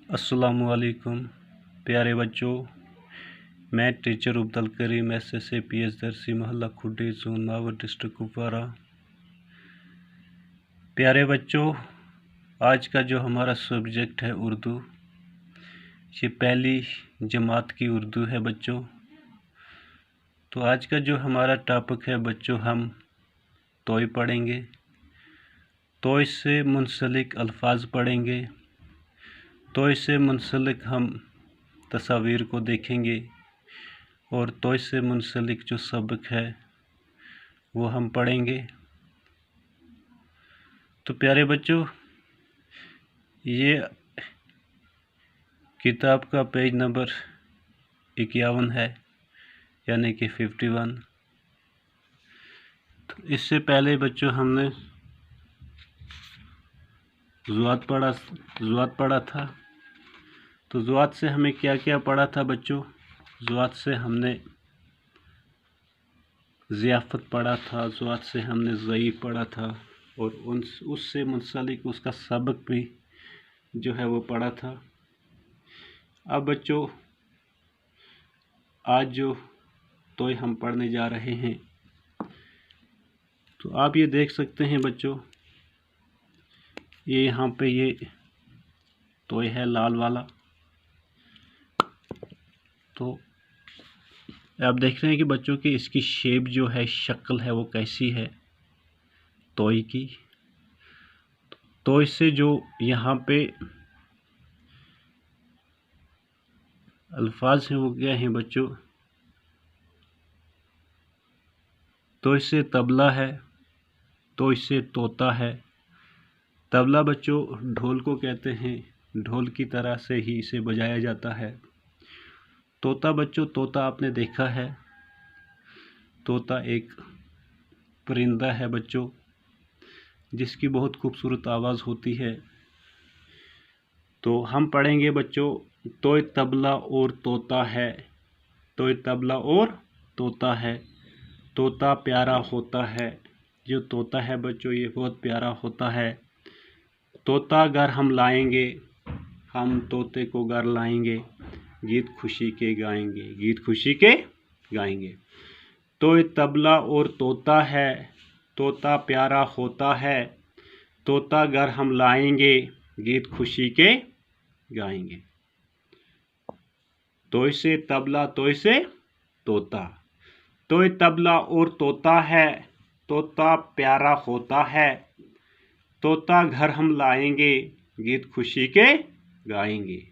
अस्सलामुअलैकुम प्यारे बच्चों, मैं टीचर अब्दुल करीम SSAPS दरसी मोहल्ला खुडी जोन नावर डिस्ट्रिक्ट कुपवारा। प्यारे बच्चों, आज का जो हमारा सब्जेक्ट है उर्दू, ये पहली जमात की उर्दू है बच्चों। तो आज का जो हमारा टॉपिक है बच्चों, हम तोय पढ़ेंगे, तोय से मुंसलिक अल्फाज पढ़ेंगे, तोय से मुंसलिक हम तस्वीर को देखेंगे और तोय से मुंसलिक जो सबक है वो हम पढ़ेंगे। तो प्यारे बच्चों, ये किताब का पेज नंबर 51 है, यानी कि 51। तो इससे पहले बच्चों हमने ज़ुआत पढ़ा था। तो ज़ुआत से हमें क्या क्या पढ़ा था बच्चों? ज़ुआत से हमने ज़ियाफ़त पढ़ा था, ज़ुआत से हमने ज़ईफ़ पढ़ा था और उससे मुंसलिक उसका सबक भी जो है वो पढ़ा था। अब बच्चों, आज जो तोय हम पढ़ने जा रहे हैं, तो आप ये देख सकते हैं बच्चों, ये यहाँ पे ये तोय है लाल वाला। तो आप देख रहे हैं कि बच्चों की इसकी शेप जो है, शक्ल है, वो कैसी है तोय की। तोय से जो यहाँ पे अल्फाज हैं वो क्या हैं बच्चों? तोय से तबला है, तोय से तोता है। तबला बच्चों ढोल को कहते हैं, ढोल की तरह से ही इसे बजाया जाता है। तोता बच्चों, तोता आपने देखा है, तोता एक परिंदा है बच्चों, जिसकी बहुत खूबसूरत आवाज़ होती है। तो हम पढ़ेंगे बच्चों, तोय तबला और तोता है, तोय तबला और तोता है। तोता प्यारा होता है, जो तोता है बच्चों ये बहुत प्यारा होता है। तोता घर हम लाएंगे, हम तोते को घर लाएंगे, गीत खुशी के गाएंगे, गीत खुशी के गाएंगे। तोय तबला और तोता है, तोता प्यारा होता है। तोता घर हम लाएंगे, गीत खुशी के गाएंगे। तोय से तबला, तोय से तोता। तोय तबला और तोता है, तोता प्यारा होता है। तोता घर हम लाएंगे, गीत खुशी के गाएंगे।